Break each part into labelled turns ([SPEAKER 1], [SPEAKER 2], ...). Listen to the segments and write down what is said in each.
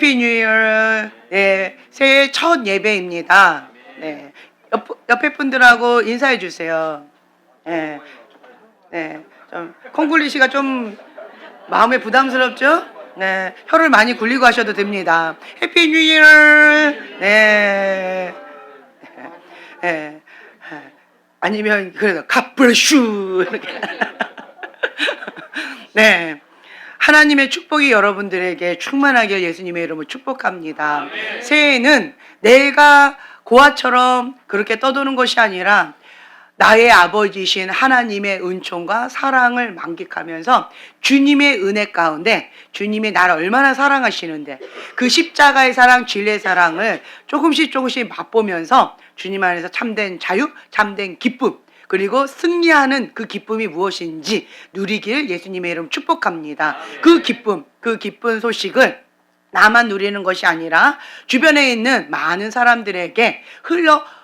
[SPEAKER 1] 해피 뉴 이어. 네, 새해 첫 예배입니다. 네, 옆에 분들하고 인사해 주세요. 네, 네, 좀 콩글리시가 좀 마음에 부담스럽죠? 네, 혀를 많이 굴리고 하셔도 됩니다. 해피 뉴 이어. 네, 네, 아니면 그래도 갓블슈 이렇게. 네. 하나님의 축복이 여러분들에게 충만하길 예수님의 이름으로 축복합니다. 새해에는 내가 고아처럼 그렇게 떠도는 것이 아니라 나의 아버지신 하나님의 은총과 사랑을 만끽하면서 주님의 은혜 가운데 주님이 나를 얼마나 사랑하시는데 그 십자가의 사랑, 진리의 사랑을 조금씩 맛보면서 주님 안에서 참된 자유, 참된 기쁨, 그리고 승리하는 그 기쁨이 무엇인지 누리길 예수님의 이름 축복합니다. 그 기쁜 소식을 나만 누리는 것이 아니라 주변에 있는 많은 사람들에게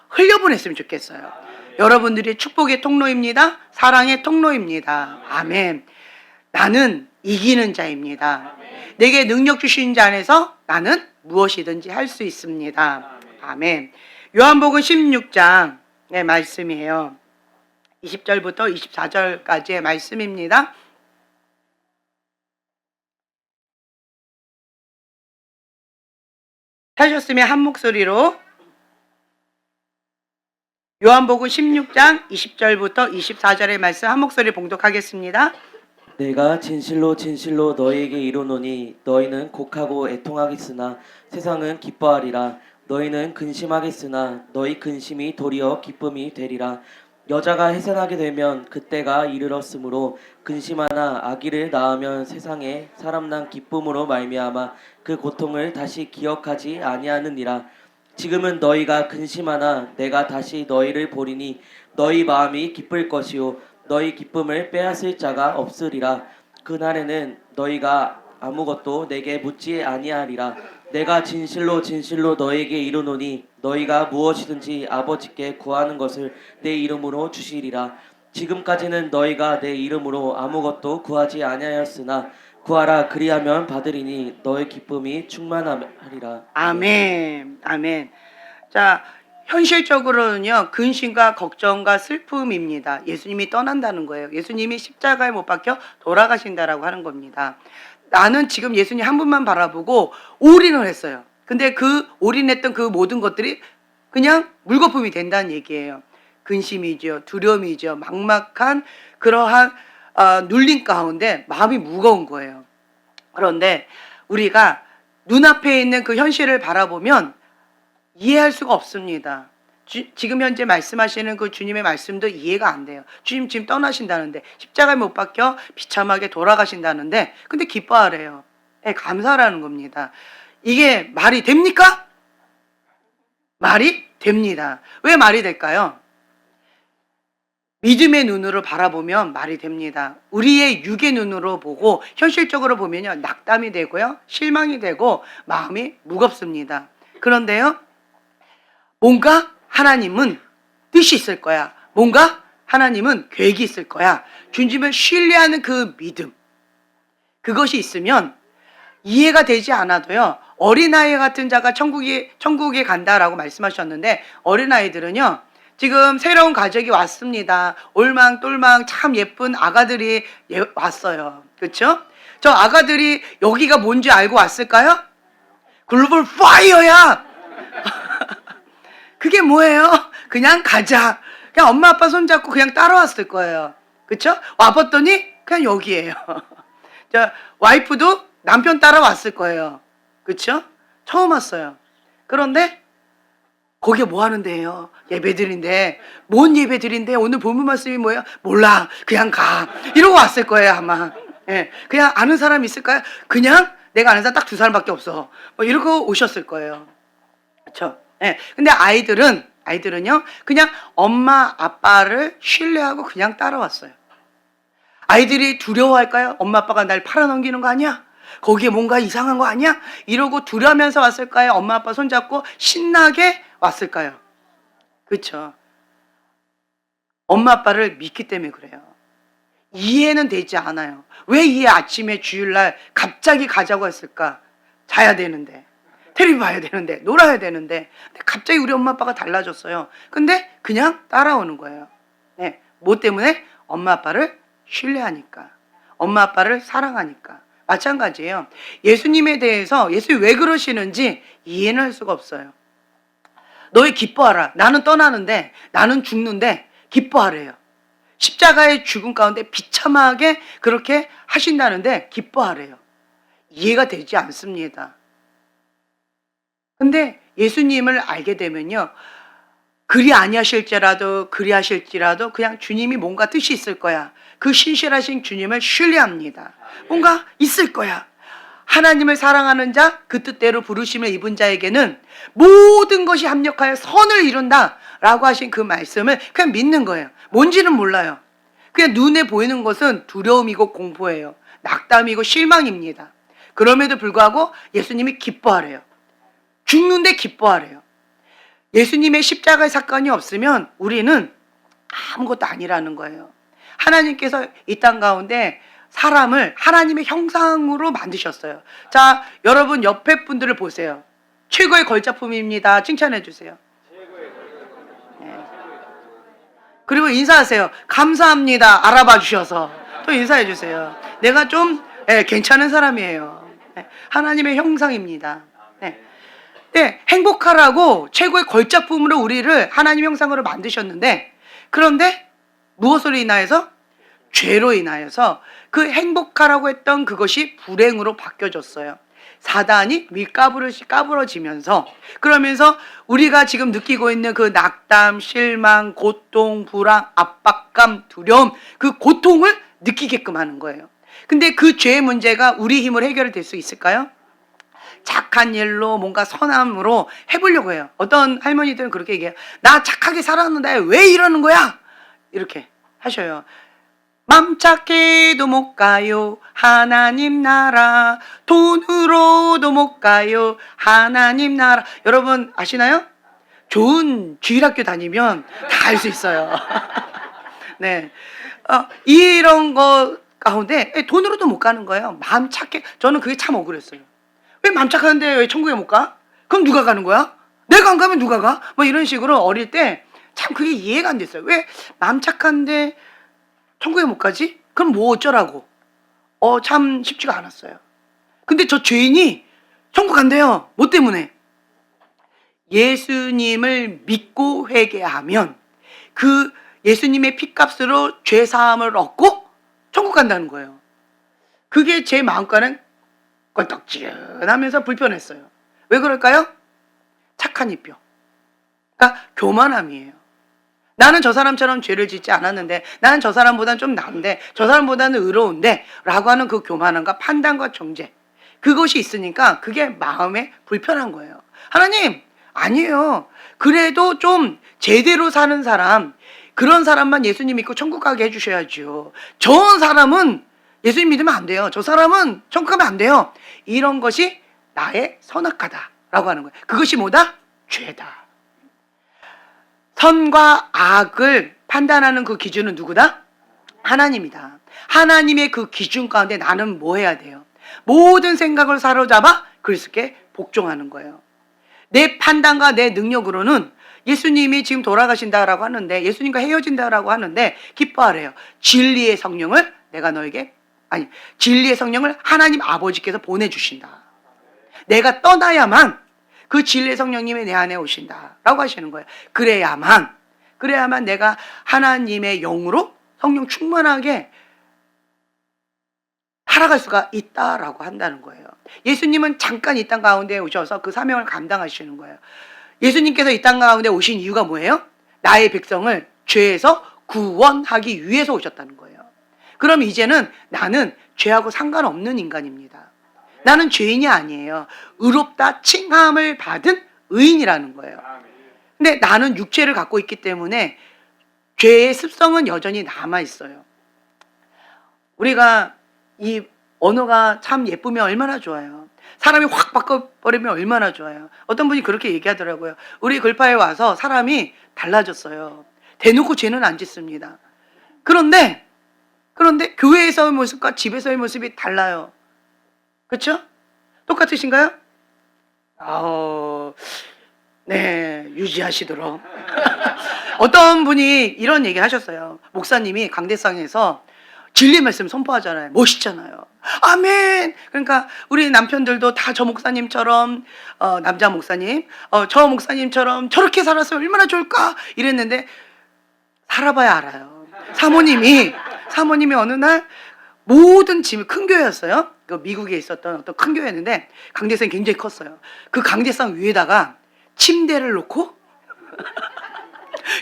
[SPEAKER 1] 흘려보냈으면 좋겠어요. 여러분들이 축복의 통로입니다. 사랑의 통로입니다. 아멘. 나는 이기는 자입니다. 내게 능력 주신 자 안에서 나는 무엇이든지 할 수 있습니다. 아멘. 요한복음 16장의 말씀이에요. 20절부터 24절까지의 말씀입니다. 하셨으면 한 목소리로 요한복음 16장 20절부터 24절의 말씀 한 목소리 봉독하겠습니다.
[SPEAKER 2] 내가 진실로 진실로 너희에게 이르노니 너희는 곡하고 애통하겠으나 세상은 기뻐하리라. 너희는 근심하겠으나 너희 근심이 도리어 기쁨이 되리라. 여자가 해산하게 되면 그때가 이르렀으므로 근심하나 아기를 낳으면 세상에 사람 난 기쁨으로 말미암아 그 고통을 다시 기억하지 아니하느니라. 지금은 너희가 근심하나 내가 다시 너희를 보리니 너희 마음이 기쁠 것이요 너희 기쁨을 빼앗을 자가 없으리라. 그날에는 너희가 아무것도 내게 묻지 아니하리라. 내가 진실로 진실로 너희에게 이르노니 너희가 무엇이든지 아버지께 구하는 것을 내 이름으로 주시리라. 지금까지는 너희가 내 이름으로 아무것도 구하지 아니하였으나 구하라 그리하면 받으리니 너의 기쁨이 충만하리라.
[SPEAKER 1] 아멘. 아멘. 자, 현실적으로는요, 근심과 걱정과 슬픔입니다. 예수님이 떠난다는 거예요. 예수님이 십자가에 못 박혀 돌아가신다라고 하는 겁니다. 나는 지금 예수님 한 분만 바라보고 올인을 했어요. 근데 그 올인했던 그 모든 것들이 그냥 물거품이 된다는 얘기예요. 근심이죠, 두려움이죠, 막막한 그러한 눌림 가운데 마음이 무거운 거예요. 그런데 우리가 눈앞에 있는 그 현실을 바라보면 이해할 수가 없습니다. 지금 현재 말씀하시는 그 주님의 말씀도 이해가 안 돼요. 주님 지금 떠나신다는데 십자가에 못 박혀 비참하게 돌아가신다는데 근데 기뻐하래요. 네, 감사라는 겁니다. 이게 말이 됩니까? 말이 됩니다. 왜 말이 될까요? 믿음의 눈으로 바라보면 말이 됩니다. 우리의 육의 눈으로 보고 현실적으로 보면요, 낙담이 되고요, 실망이 되고 마음이 무겁습니다. 그런데요, 뭔가 하나님은 뜻이 있을 거야. 뭔가 하나님은 계획이 있을 거야. 주님을 신뢰하는 그 믿음, 그것이 있으면 이해가 되지 않아도요, 어린아이 같은 자가 천국에 간다라고 말씀하셨는데 어린아이들은요, 지금 새로운 가족이 왔습니다. 올망똘망 참 예쁜 아가들이 왔어요. 그렇죠? 저 아가들이 여기가 뭔지 알고 왔을까요? 글로벌 파이어야. 그게 뭐예요? 그냥 가자. 그냥 엄마 아빠 손잡고 그냥 따라왔을 거예요. 그렇죠? 와봤더니 그냥 여기예요. 저 와이프도 남편 따라왔을 거예요. 그렇죠? 처음 왔어요. 그런데 거기에 뭐 하는데요? 예배드린데. 뭔 예배드린데? 오늘 본문 말씀이 뭐예요? 몰라. 그냥 가. 이러고 왔을 거예요, 아마. 예. 그냥 아는 사람 있을까요? 그냥 내가 아는 사람 딱 2사람밖에 없어. 뭐 이러고 오셨을 거예요. 그렇죠? 예. 근데 아이들은요, 그냥 엄마, 아빠를 신뢰하고 그냥 따라왔어요. 아이들이 두려워할까요? 엄마, 아빠가 날 팔아넘기는 거 아니야? 거기에 뭔가 이상한 거 아니야? 이러고 두려면서 왔을까요? 엄마, 아빠 손잡고 신나게 왔을까요? 그렇죠? 엄마, 아빠를 믿기 때문에 그래요. 이해는 되지 않아요. 왜 이 아침에 주일날 갑자기 가자고 했을까? 자야 되는데. 텔레비 봐야 되는데, 놀아야 되는데, 근데 갑자기 우리 엄마 아빠가 달라졌어요. 근데 그냥 따라오는 거예요. 네. 뭐 때문에? 엄마 아빠를 신뢰하니까, 엄마 아빠를 사랑하니까. 마찬가지예요. 예수님에 대해서 예수님이 왜 그러시는지 이해는 할 수가 없어요. 너희 기뻐하라. 나는 떠나는데, 나는 죽는데 기뻐하래요. 십자가의 죽음 가운데 비참하게 그렇게 하신다는데 기뻐하래요. 이해가 되지 않습니다. 근데 예수님을 알게 되면요, 그리 아니하실지라도 그냥 주님이 뭔가 뜻이 있을 거야. 그 신실하신 주님을 신뢰합니다. 뭔가 있을 거야. 하나님을 사랑하는 자, 그 뜻대로 부르심을 입은 자에게는 모든 것이 합력하여 선을 이룬다 라고 하신 그 말씀을 그냥 믿는 거예요. 뭔지는 몰라요. 그냥 눈에 보이는 것은 두려움이고 공포예요. 낙담이고 실망입니다. 그럼에도 불구하고 예수님이 기뻐하래요. 죽는데 기뻐하래요. 예수님의 십자가의 사건이 없으면 우리는 아무것도 아니라는 거예요. 하나님께서 이 땅 가운데 사람을 하나님의 형상으로 만드셨어요. 자, 여러분 옆에 분들을 보세요. 최고의 걸작품입니다. 칭찬해 주세요. 네. 그리고 인사하세요. 감사합니다. 알아봐 주셔서. 또 인사해 주세요. 내가 좀 괜찮은 사람이에요. 네. 하나님의 형상입니다. 네. 네, 행복하라고 최고의 걸작품으로 우리를 하나님 형상으로 만드셨는데, 그런데 무엇으로 인하여서? 죄로 인하여서 그 행복하라고 했던 그것이 불행으로 바뀌어졌어요. 사단이 까부러지면서, 그러면서 우리가 지금 느끼고 있는 그 낙담, 실망, 고통, 불안, 압박감, 두려움, 그 고통을 느끼게끔 하는 거예요. 근데 그 죄의 문제가 우리 힘으로 해결될 수 있을까요? 착한 일로 뭔가 선함으로 해보려고 해요. 어떤 할머니들은 그렇게 얘기해요. 나 착하게 살았는데 왜 이러는 거야? 이렇게 하셔요. 맘 착해도 못 가요 하나님 나라, 돈으로도 못 가요 하나님 나라. 여러분 아시나요? 좋은 주일학교 다니면 다 알 수 있어요. 네, 이런 거 가운데 돈으로도 못 가는 거예요. 마음 착해. 저는 그게 참 억울했어요. 왜 맘 착하는데 왜 천국에 못 가? 그럼 누가 가는 거야? 내가 안 가면 누가 가? 뭐 이런 식으로 어릴 때 참 그게 이해가 안 됐어요. 왜 맘 착한데 천국에 못 가지? 그럼 뭐 어쩌라고? 참 쉽지가 않았어요. 근데 저 죄인이 천국 간대요. 뭐 때문에? 예수님을 믿고 회개하면 그 예수님의 피값으로 죄 사함을 얻고 천국 간다는 거예요. 그게 제 마음과는 껄떡지근하면서 불편했어요. 왜 그럴까요? 착한 이뼈. 그러니까 교만함이에요. 나는 저 사람처럼 죄를 짓지 않았는데, 나는 저 사람보다는 좀 나은데, 저 사람보다는 의로운데 라고 하는 그 교만함과 판단과 정죄, 그것이 있으니까 그게 마음에 불편한 거예요. 하나님, 아니에요. 그래도 좀 제대로 사는 사람, 그런 사람만 예수님 믿고 천국 가게 해주셔야죠. 저 사람은 예수님 믿으면 안 돼요. 저 사람은 천국 가면 안 돼요. 이런 것이 나의 선악하다라고 하는 거예요. 그것이 뭐다? 죄다. 선과 악을 판단하는 그 기준은 누구다? 하나님이다. 하나님의 그 기준 가운데 나는 뭐 해야 돼요? 모든 생각을 사로잡아 그리스도께 복종하는 거예요. 내 판단과 내 능력으로는 예수님이 지금 돌아가신다라고 하는데, 예수님과 헤어진다라고 하는데 기뻐하래요. 진리의 성령을 진리의 성령을 하나님 아버지께서 보내주신다. 내가 떠나야만 그 진리의 성령님이 내 안에 오신다라고 하시는 거예요. 그래야만 내가 하나님의 영으로 성령 충만하게 살아갈 수가 있다라고 한다는 거예요. 예수님은 잠깐 이 땅 가운데 오셔서 그 사명을 감당하시는 거예요. 예수님께서 이 땅 가운데 오신 이유가 뭐예요? 나의 백성을 죄에서 구원하기 위해서 오셨다는 거예요. 그럼 이제는 나는 죄하고 상관없는 인간입니다. 나는 죄인이 아니에요. 의롭다 칭함을 받은 의인이라는 거예요. 근데 나는 육체를 갖고 있기 때문에 죄의 습성은 여전히 남아있어요. 우리가 이 언어가 참 예쁘면 얼마나 좋아요. 사람이 확 바꿔버리면 얼마나 좋아요. 어떤 분이 그렇게 얘기하더라고요. 우리 글파에 와서 사람이 달라졌어요. 대놓고 죄는 안 짓습니다. 그런데 교회에서의 모습과 집에서의 모습이 달라요. 그렇죠? 똑같으신가요? 네, 유지하시도록. 어떤 분이 이런 얘기 하셨어요. 목사님이 강대상에서 진리 말씀 선포하잖아요. 멋있잖아요. 아멘. 그러니까 우리 남편들도 다 저 목사님처럼 남자 목사님, 저 목사님처럼 저렇게 살았으면 얼마나 좋을까 이랬는데 살아봐야 알아요. 사모님이 어느 날 모든 짐을 큰 교회였어요. 그 미국에 있었던 어떤 큰 교회였는데 강대상이 굉장히 컸어요. 그 강대상 위에다가 침대를 놓고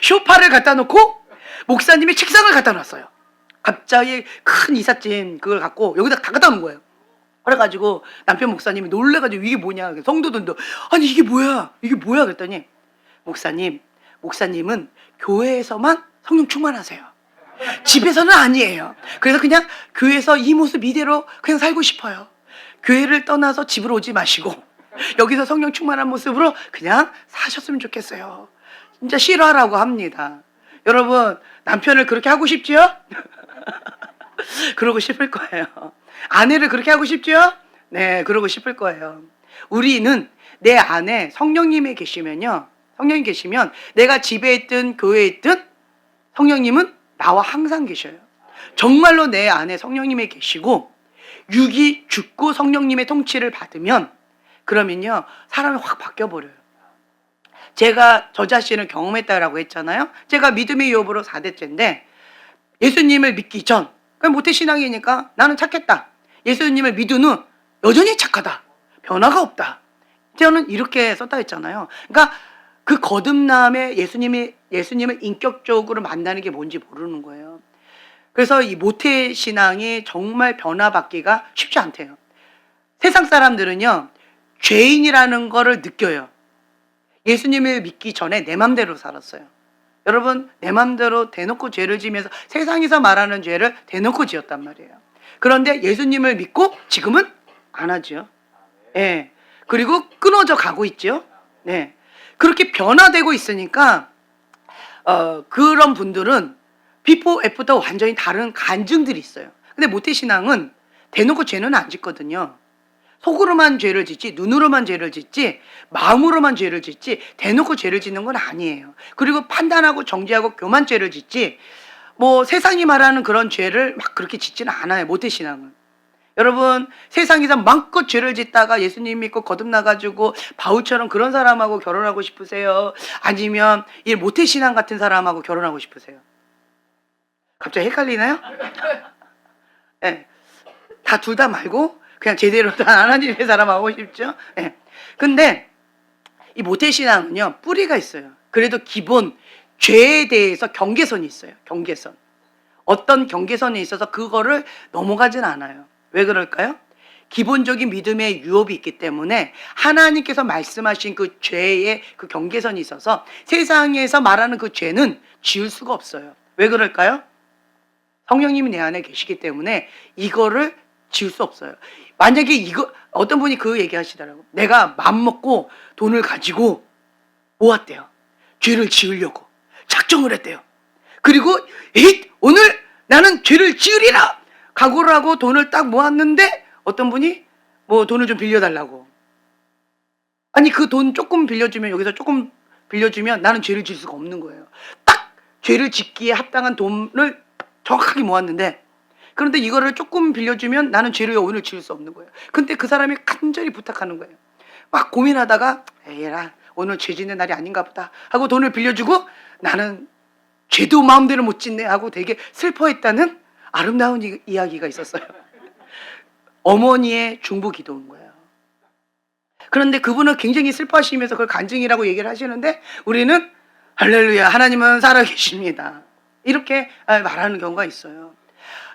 [SPEAKER 1] 쇼파를 갖다 놓고 목사님의 책상을 갖다 놨어요. 갑자기 큰 이삿짐 그걸 갖고 여기다 다 갖다 놓은 거예요. 그래가지고 남편 목사님이 놀래가지고 이게 뭐냐, 성도들도 아니 이게 뭐야 그랬더니 목사님은 교회에서만 성령 충만하세요. 집에서는 아니에요. 그래서 그냥 교회에서 이 모습 이대로 그냥 살고 싶어요. 교회를 떠나서 집으로 오지 마시고 여기서 성령 충만한 모습으로 그냥 사셨으면 좋겠어요. 진짜 싫어하라고 합니다. 여러분 남편을 그렇게 하고 싶지요? 그러고 싶을 거예요. 아내를 그렇게 하고 싶지요? 네, 그러고 싶을 거예요. 우리는 내 안에 성령님이 계시면요, 성령이 계시면 내가 집에 있든 교회에 있든 성령님은 나와 항상 계셔요. 정말로 내 안에 성령님이 계시고 육이 죽고 성령님의 통치를 받으면 그러면요 사람이 확 바뀌어버려요. 제가 저 자신을 경험했다라고 했잖아요. 제가 믿음의 유업으로 4대째인데 예수님을 믿기 전 그냥 모태신앙이니까 나는 착했다. 예수님을 믿은 후 여전히 착하다. 변화가 없다. 저는 이렇게 썼다 했잖아요. 그러니까 그 거듭남에 예수님을 인격적으로 만나는 게 뭔지 모르는 거예요. 그래서 이 모태신앙이 정말 변화받기가 쉽지 않대요. 세상 사람들은요 죄인이라는 거를 느껴요. 예수님을 믿기 전에 내 맘대로 살았어요. 여러분 내 맘대로 대놓고 죄를 지면서 세상에서 말하는 죄를 대놓고 지었단 말이에요. 그런데 예수님을 믿고 지금은 안 하죠. 예. 그리고 끊어져 가고 있죠. 네. 그렇게 변화되고 있으니까 그런 분들은 비포 애프터 완전히 다른 간증들이 있어요. 근데 모태신앙은 대놓고 죄는 안 짓거든요. 속으로만 죄를 짓지 눈으로만 죄를 짓지 마음으로만 죄를 짓지 대놓고 죄를 짓는 건 아니에요. 그리고 판단하고 정죄하고 교만죄를 짓지 뭐 세상이 말하는 그런 죄를 막 그렇게 짓지는 않아요. 모태신앙은. 여러분 세상에서 마음껏 죄를 짓다가 예수님 믿고 거듭나가지고 바울처럼 그런 사람하고 결혼하고 싶으세요? 아니면 이 모태신앙 같은 사람하고 결혼하고 싶으세요? 갑자기 헷갈리나요? 네. 다 둘 다 말고 그냥 제대로 다 하나님의 사람하고 싶죠? 네. 근데 이 모태신앙은요 뿌리가 있어요. 그래도 기본 죄에 대해서 경계선이 있어요. 경계선. 어떤 경계선이 있어서 그거를 넘어가진 않아요. 왜 그럴까요? 기본적인 믿음의 유업이 있기 때문에 하나님께서 말씀하신 그 죄의 그 경계선이 있어서 세상에서 말하는 그 죄는 지을 수가 없어요. 왜 그럴까요? 성령님이 내 안에 계시기 때문에 이거를 지을 수 없어요. 만약에 이거 어떤 분이 그 얘기 하시더라고요. 내가 맘먹고 돈을 가지고 모았대요. 죄를 지으려고 작정을 했대요. 그리고 오늘 나는 죄를 지으리라 각오를 하고 돈을 딱 모았는데 어떤 분이 뭐 돈을 좀 빌려달라고. 아니 그 돈 조금 빌려주면 여기서 조금 빌려주면 나는 죄를 지을 수가 없는 거예요. 딱 죄를 짓기에 합당한 돈을 정확하게 모았는데 그런데 이거를 조금 빌려주면 나는 죄를 오늘 지을 수 없는 거예요. 근데 그 사람이 간절히 부탁하는 거예요. 막 고민하다가 에이라 오늘 죄 짓는 날이 아닌가 보다 하고 돈을 빌려주고 나는 죄도 마음대로 못 짓네 하고 되게 슬퍼했다는 아름다운 이야기가 있었어요. 어머니의 중보 기도인 거예요. 그런데 그분은 굉장히 슬퍼하시면서 그걸 간증이라고 얘기를 하시는데 우리는 할렐루야 하나님은 살아계십니다 이렇게 말하는 경우가 있어요.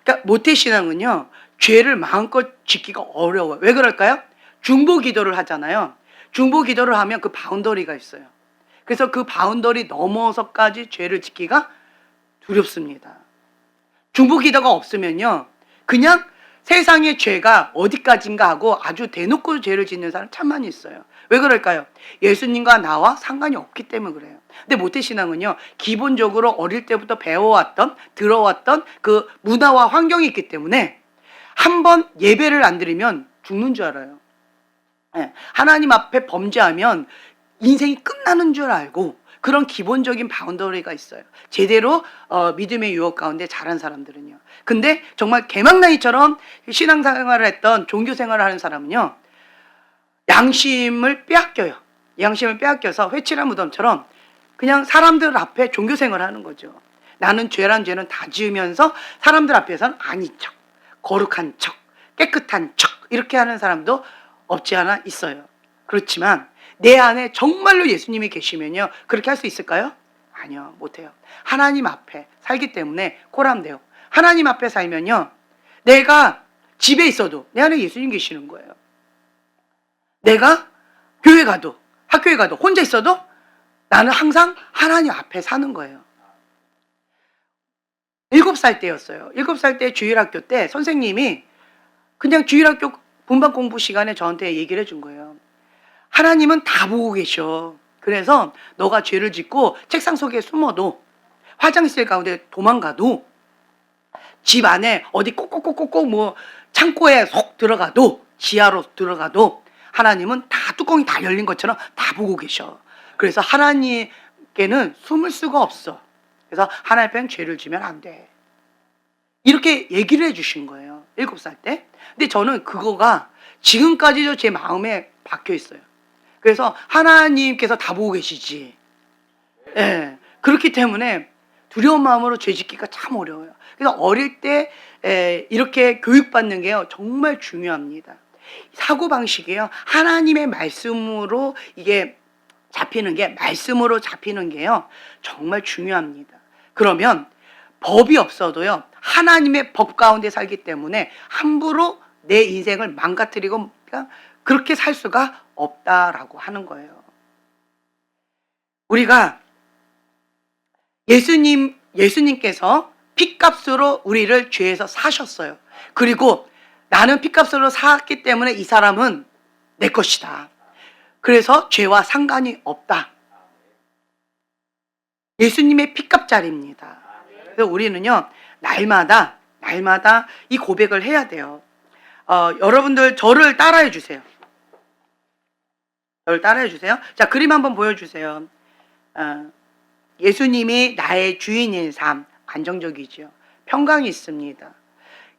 [SPEAKER 1] 그러니까 모태신앙은요 죄를 마음껏 짓기가 어려워요. 왜 그럴까요? 중보 기도를 하잖아요. 중보 기도를 하면 그 바운더리가 있어요. 그래서 그 바운더리 넘어서까지 죄를 짓기가 두렵습니다. 중보 기도가 없으면요 그냥 세상의 죄가 어디까지인가 하고 아주 대놓고 죄를 짓는 사람 참 많이 있어요. 왜 그럴까요? 예수님과 나와 상관이 없기 때문에 그래요. 근데 모태신앙은요 기본적으로 어릴 때부터 배워왔던 들어왔던 그 문화와 환경이 있기 때문에 한번 예배를 안 드리면 죽는 줄 알아요. 예, 하나님 앞에 범죄하면 인생이 끝나는 줄 알고 그런 기본적인 바운더리가 있어요. 제대로 믿음의 유혹 가운데 자란 사람들은요. 근데 정말 개망나이처럼 신앙생활을 했던 종교생활을 하는 사람은요. 양심을 빼앗겨요. 양심을 빼앗겨서 회칠한 무덤처럼 그냥 사람들 앞에 종교생활을 하는 거죠. 나는 죄란 죄는 다 지으면서 사람들 앞에서는 아닌 척, 거룩한 척, 깨끗한 척 이렇게 하는 사람도 없지 않아 있어요. 그렇지만 내 안에 정말로 예수님이 계시면요. 그렇게 할 수 있을까요? 아니요. 못해요. 하나님 앞에 살기 때문에 코람돼요. 하나님 앞에 살면요. 내가 집에 있어도 내 안에 예수님 계시는 거예요. 내가 교회 가도 학교에 가도 혼자 있어도 나는 항상 하나님 앞에 사는 거예요. 7살 때였어요. 7살 때 주일학교 때 선생님이 그냥 주일학교 분반 공부 시간에 저한테 얘기를 해준 거예요. 하나님은 다 보고 계셔. 그래서 너가 죄를 짓고 책상 속에 숨어도 화장실 가운데 도망가도 집 안에 어디 꼭꼭꼭꼭꼭 뭐 창고에 속 들어가도 지하로 들어가도 하나님은 다 뚜껑이 다 열린 것처럼 다 보고 계셔. 그래서 하나님께는 숨을 수가 없어. 그래서 하나님 앞에 죄를 지면 안 돼. 이렇게 얘기를 해주신 거예요. 7살 때. 근데 저는 그거가 지금까지도 제 마음에 박혀 있어요. 그래서 하나님께서 다 보고 계시지. 예. 그렇기 때문에 두려운 마음으로 죄 짓기가 참 어려워요. 그래서 어릴 때 이렇게 교육받는 게요. 정말 중요합니다. 사고방식이에요. 하나님의 말씀으로 이게 잡히는 게, 말씀으로 잡히는 게요. 정말 중요합니다. 그러면 법이 없어도요. 하나님의 법 가운데 살기 때문에 함부로 내 인생을 망가뜨리고 그렇게 살 수가 없다라고 하는 거예요. 우리가 예수님께서 핏값으로 우리를 죄에서 사셨어요. 그리고 나는 핏값으로 샀기 때문에 이 사람은 내 것이다. 그래서 죄와 상관이 없다. 예수님의 핏값짜리입니다. 그래서 우리는요, 날마다 이 고백을 해야 돼요. 여러분들 저를 따라해 주세요. 저를 따라해 주세요. 자, 그림 한번 보여주세요. 예수님이 나의 주인인 삶, 안정적이죠. 평강이 있습니다.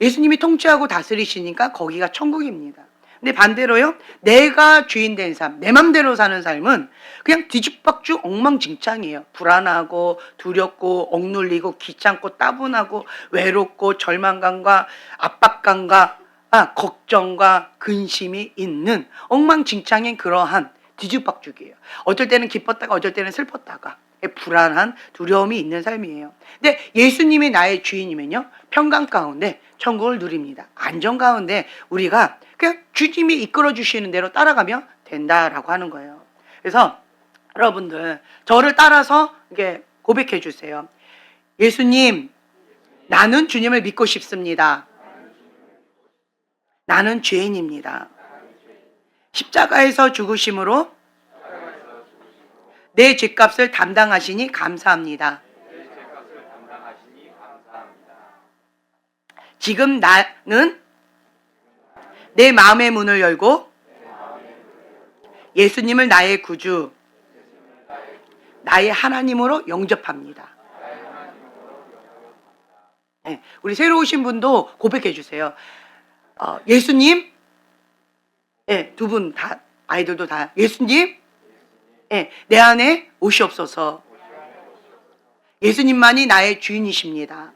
[SPEAKER 1] 예수님이 통치하고 다스리시니까 거기가 천국입니다. 근데 반대로요, 내가 주인 된 삶, 내 맘대로 사는 삶은 그냥 뒤죽박죽 엉망진창이에요. 불안하고 두렵고 억눌리고 귀찮고 따분하고 외롭고 절망감과 압박감과 걱정과 근심이 있는 엉망진창인 그러한 뒤죽박죽이에요. 어쩔 때는 기뻤다가 어쩔 때는 슬펐다가 불안한 두려움이 있는 삶이에요. 근데 예수님이 나의 주인이면요, 평강 가운데 천국을 누립니다. 안정 가운데 우리가 그냥 주님이 이끌어 주시는 대로 따라가면 된다라고 하는 거예요. 그래서 여러분들 저를 따라서 이렇게 고백해 주세요. 예수님, 나는 주님을 믿고 싶습니다. 나는 죄인입니다. 십자가에서 죽으심으로 내 죄값을 담당하시니 감사합니다. 지금 나는 내 마음의 문을 열고 예수님을 나의 구주, 나의 하나님으로 영접합니다. 네, 우리 새로 오신 분도 고백해 주세요. 예수님, 네, 두 분 다, 아이들도 다, 예수님, 네, 내 안에 오시옵소서. 예수님만이 나의 주인이십니다.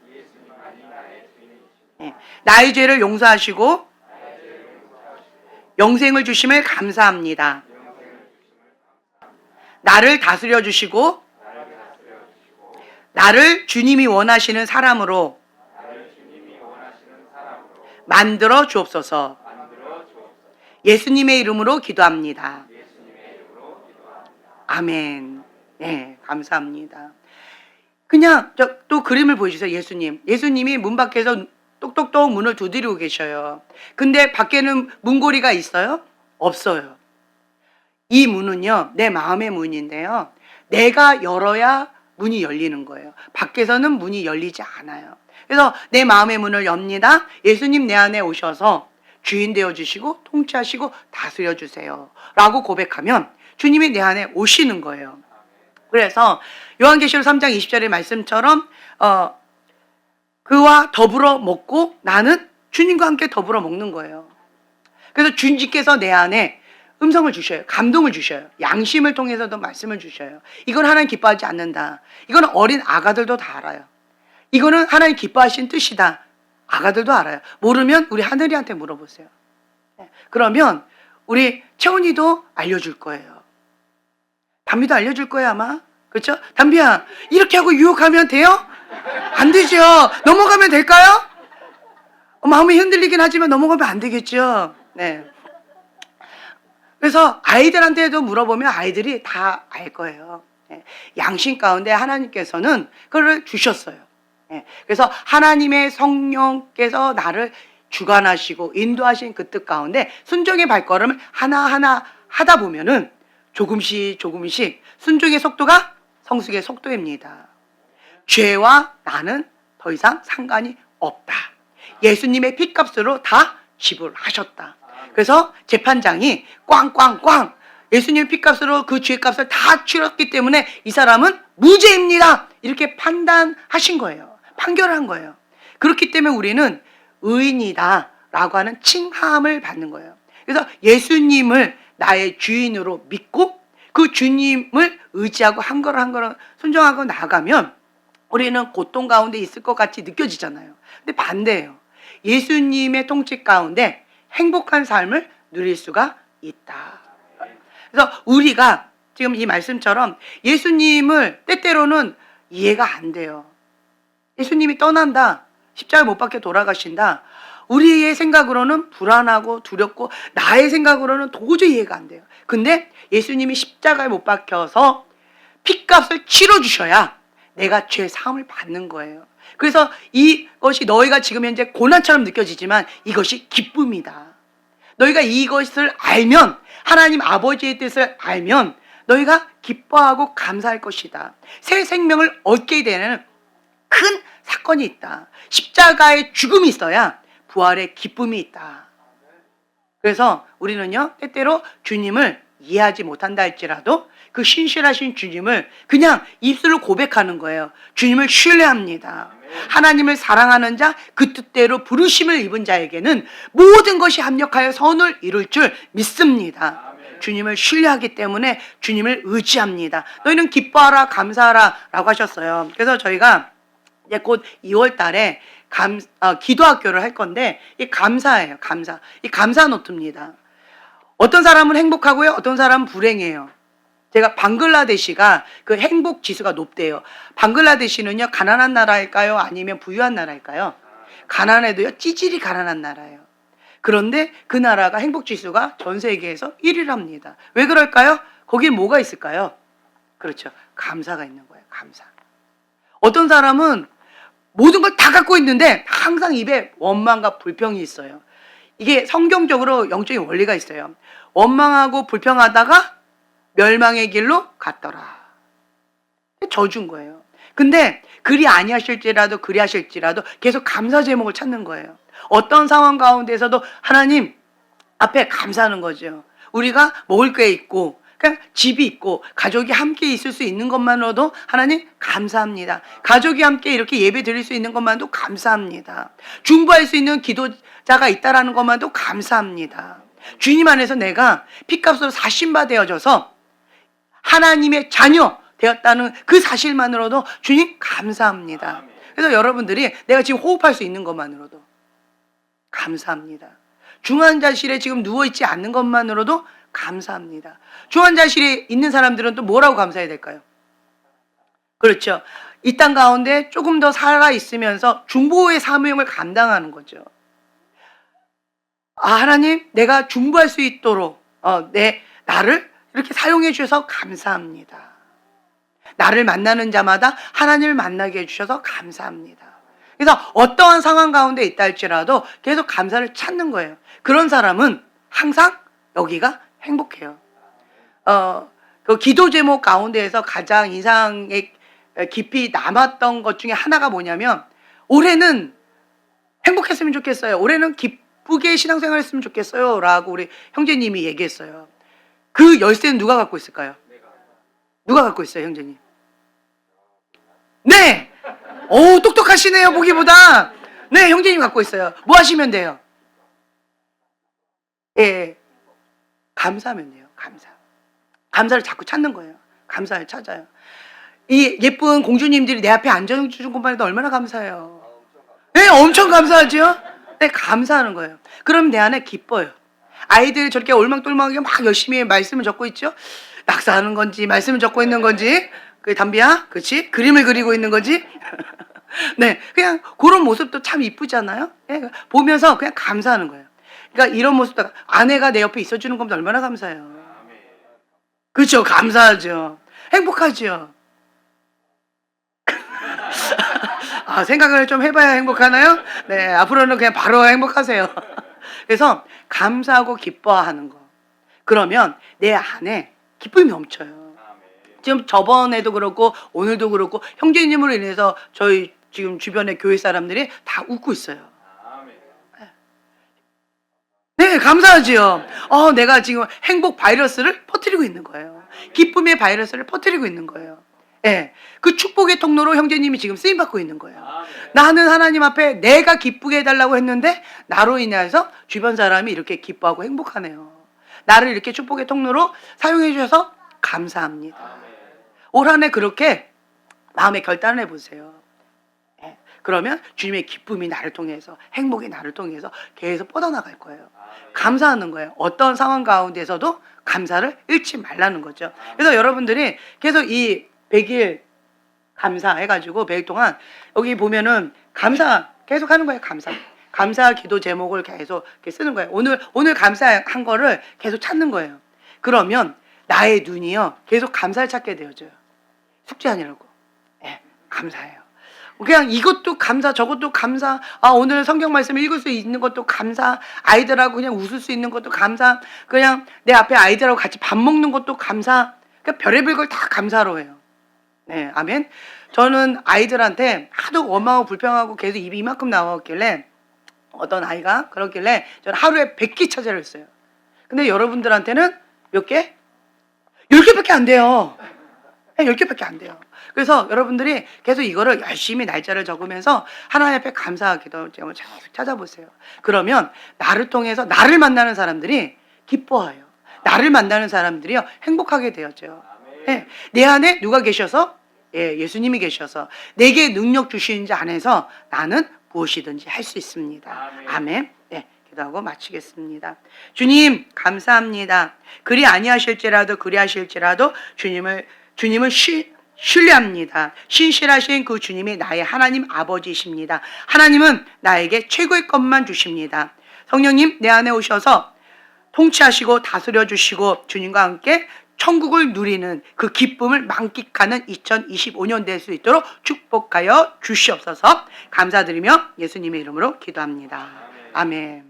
[SPEAKER 1] 네, 나의 죄를 용서하시고 영생을 주심을 감사합니다. 나를 다스려 주시고 나를 주님이 원하시는 사람으로 만들어 주옵소서. 예수님의 이름으로 기도합니다. 아멘. 네, 감사합니다. 그냥 또 그림을 보여주세요. 예수님이 문 밖에서 똑똑똑 문을 두드리고 계셔요. 근데 밖에는 문고리가 있어요? 없어요. 이 문은요, 내 마음의 문인데요, 내가 열어야 문이 열리는 거예요. 밖에서는 문이 열리지 않아요. 그래서 내 마음의 문을 엽니다. 예수님 내 안에 오셔서 주인 되어주시고 통치하시고 다스려주세요 라고 고백하면 주님이 내 안에 오시는 거예요. 그래서 요한계시록 3장 20절의 말씀처럼 그와 더불어 먹고 나는 주님과 함께 더불어 먹는 거예요. 그래서 주님께서 내 안에 음성을 주셔요. 감동을 주셔요. 양심을 통해서도 말씀을 주셔요. 이건 하나님 기뻐하지 않는다. 이건 어린 아가들도 다 알아요. 이거는 하나님 기뻐하신 뜻이다. 아가들도 알아요. 모르면 우리 하늘이한테 물어보세요. 그러면 우리 채원이도 알려줄 거예요. 담비도 알려줄 거예요 아마. 그렇죠? 담비야 이렇게 하고 유혹하면 돼요? 안 되죠. 넘어가면 될까요? 마음이 흔들리긴 하지만 넘어가면 안 되겠죠. 네. 그래서 아이들한테도 물어보면 아이들이 다 알 거예요. 양심 가운데 하나님께서는 그걸 주셨어요. 그래서 하나님의 성령께서 나를 주관하시고 인도하신 그 뜻 가운데 순종의 발걸음을 하나하나 하다 보면은 조금씩 순종의 속도가 성숙의 속도입니다. 죄와 나는 더 이상 상관이 없다. 예수님의 피값으로 다 지불하셨다. 그래서 재판장이 꽝꽝꽝 예수님의 피값으로 그 죄값을 다 치렀기 때문에 이 사람은 무죄입니다. 이렇게 판단하신 거예요. 판결한 거예요. 그렇기 때문에 우리는 의인이다 라고 하는 칭함을 받는 거예요. 그래서 예수님을 나의 주인으로 믿고 그 주님을 의지하고 한 걸음 순종하고 나가면 우리는 고통 가운데 있을 것 같이 느껴지잖아요. 근데 반대예요. 예수님의 통치 가운데 행복한 삶을 누릴 수가 있다. 그래서 우리가 지금 이 말씀처럼 예수님을 때때로는 이해가 안 돼요. 예수님이 떠난다. 십자가에 못 박혀 돌아가신다. 우리의 생각으로는 불안하고 두렵고 나의 생각으로는 도저히 이해가 안 돼요. 근데 예수님이 십자가에 못 박혀서 피값을 치러주셔야 내가 죄 사함을 받는 거예요. 그래서 이것이 너희가 지금 현재 고난처럼 느껴지지만 이것이 기쁨이다. 너희가 이것을 알면 하나님 아버지의 뜻을 알면 너희가 기뻐하고 감사할 것이다. 새 생명을 얻게 되는 큰 사건이 있다. 십자가의 죽음이 있어야 부활의 기쁨이 있다. 그래서 우리는요 때때로 주님을 이해하지 못한다 할지라도 그 신실하신 주님을 그냥 입술로 고백하는 거예요. 주님을 신뢰합니다. 하나님을 사랑하는 자, 그 뜻대로 부르심을 입은 자에게는 모든 것이 합력하여 선을 이룰 줄 믿습니다. 주님을 신뢰하기 때문에 주님을 의지합니다. 너희는 기뻐하라 감사하라 라고 하셨어요. 그래서 저희가 이제 곧 2월 달에 기도학교를 할 건데 이 감사예요. 감사. 이 감사 노트입니다. 어떤 사람은 행복하고요. 어떤 사람은 불행해요. 제가 방글라데시가 그 행복 지수가 높대요. 방글라데시는요 가난한 나라일까요? 아니면 부유한 나라일까요? 가난해도요 찌질이 가난한 나라예요. 그런데 그 나라가 행복 지수가 전 세계에서 1위랍니다. 왜 그럴까요? 거기에 뭐가 있을까요? 그렇죠. 감사가 있는 거예요. 감사. 어떤 사람은 모든 걸 다 갖고 있는데 항상 입에 원망과 불평이 있어요. 이게 성경적으로 영적인 원리가 있어요. 원망하고 불평하다가 멸망의 길로 갔더라. 저준 거예요. 근데 그리 아니하실지라도 그리 하실지라도 계속 감사 제목을 찾는 거예요. 어떤 상황 가운데서도 하나님 앞에 감사하는 거죠. 우리가 먹을 게 있고 그냥 집이 있고 가족이 함께 있을 수 있는 것만으로도 하나님 감사합니다. 가족이 함께 이렇게 예배 드릴 수 있는 것만도 감사합니다. 중보할 수 있는 기도자가 있다라는 것만도 감사합니다. 주님 안에서 내가 피값으로 사신바 되어져서 하나님의 자녀 되었다는 그 사실만으로도 주님 감사합니다. 그래서 여러분들이 내가 지금 호흡할 수 있는 것만으로도 감사합니다. 중환자실에 지금 누워있지 않는 것만으로도 감사합니다. 중환자실에 있는 사람들은 또 뭐라고 감사해야 될까요? 그렇죠. 이 땅 가운데 조금 더 살아있으면서 중보의 사명을 감당하는 거죠. 하나님 내가 중보할 수 있도록 나를 이렇게 사용해 주셔서 감사합니다. 나를 만나는 자마다 하나님을 만나게 해주셔서 감사합니다. 그래서 어떠한 상황 가운데 있다 할지라도 계속 감사를 찾는 거예요. 그런 사람은 항상 여기가 행복해요. 그 기도 제목 가운데에서 가장 인상에 깊이 남았던 것 중에 하나가 뭐냐면 올해는 행복했으면 좋겠어요. 올해는 기쁘게 신앙생활 했으면 좋겠어요 라고 우리 형제님이 얘기했어요. 그 열쇠는 누가 갖고 있을까요? 누가 갖고 있어요, 형제님? 네! 오, 똑똑하시네요, 보기보다. 네, 형제님 갖고 있어요. 뭐 하시면 돼요? 예, 감사하면 돼요. 감사를 자꾸 찾는 거예요. 감사를 찾아요. 이 예쁜 공주님들이 내 앞에 앉아주신 것만 해도 얼마나 감사해요. 네, 엄청 감사하죠? 네, 감사하는 거예요. 그럼 내 안에 기뻐요. 아이들이 저렇게 올망똘망하게 막 열심히 말씀을 적고 있죠? 낙서하는 건지, 말씀을 적고 있는 건지, 그 담비야, 그렇지? 그림을 그리고 있는 건지. 네, 그냥 그런 모습도 참 이쁘잖아요? 네, 보면서 그냥 감사하는 거예요. 그러니까 이런 모습도 아내가 내 옆에 있어주는 것도 얼마나 감사해요. 그렇죠? 감사하죠. 행복하죠. 아, 생각을 좀 해봐야 행복하나요? 네, 앞으로는 그냥 바로 행복하세요. 그래서 감사하고 기뻐하는 거. 그러면 내 안에 기쁨이 넘쳐요. 지금 저번에도 그렇고 오늘도 그렇고 형제님으로 인해서 저희 지금 주변의 교회 사람들이 다 웃고 있어요. 네, 감사하지요. 내가 지금 행복 바이러스를 퍼뜨리고 있는 거예요. 기쁨의 바이러스를 퍼뜨리고 있는 거예요. 네, 그 축복의 통로로 형제님이 지금 쓰임받고 있는 거예요. 나는 하나님 앞에 내가 기쁘게 해달라고 했는데 나로 인해서 주변 사람이 이렇게 기뻐하고 행복하네요. 나를 이렇게 축복의 통로로 사용해 주셔서 감사합니다. 올 한 해 그렇게 마음의 결단을 해보세요. 네, 그러면 주님의 기쁨이 나를 통해서, 행복이 나를 통해서 계속 뻗어나갈 거예요. 감사하는 거예요. 어떤 상황 가운데서도 감사를 잃지 말라는 거죠. 그래서 여러분들이 계속 이 100일 감사해가지고 100일 동안 여기 보면은 감사 계속 하는 거예요. 감사 기도 제목을 계속 이렇게 쓰는 거예요. 오늘 감사한 거를 계속 찾는 거예요. 그러면 나의 눈이요 계속 감사를 찾게 되어져요. 숙제 아니라고. 네, 감사해요. 그냥 이것도 감사, 저것도 감사. 오늘 성경 말씀 읽을 수 있는 것도 감사. 아이들하고 그냥 웃을 수 있는 것도 감사. 그냥 내 앞에 아이들하고 같이 밥 먹는 것도 감사. 그러니까 별의별 걸 다 감사로 해요. 네, 아멘. 저는 아이들한테 하도 원망하고 불평하고 계속 입이 이만큼 나왔길래 어떤 아이가 그러길래 저는 하루에 100개 차지를 했어요. 근데 여러분들한테는 몇 개? 10개밖에 안 돼요. 10개밖에 안 돼요. 그래서 여러분들이 계속 이거를 열심히 날짜를 적으면서 하나님 앞에 감사하기도 찾아보세요. 그러면 나를 통해서 나를 만나는 사람들이 기뻐해요. 나를 만나는 사람들이요 행복하게 되어져요. 네, 내 안에 누가 계셔서? 예수님이 계셔서 내게 능력 주시는 자 안에서 나는 무엇이든지 할 수 있습니다. 아멘. 네, 기도하고 마치겠습니다. 주님 감사합니다. 그리 아니하실지라도 그리하실지라도 주님을 신뢰합니다. 신실하신 그 주님이 나의 하나님 아버지십니다. 하나님은 나에게 최고의 것만 주십니다. 성령님 내 안에 오셔서 통치하시고 다스려 주시고 주님과 함께 천국을 누리는 그 기쁨을 만끽하는 2025년 될 수 있도록 축복하여 주시옵소서. 감사드리며 예수님의 이름으로 기도합니다. 아멘.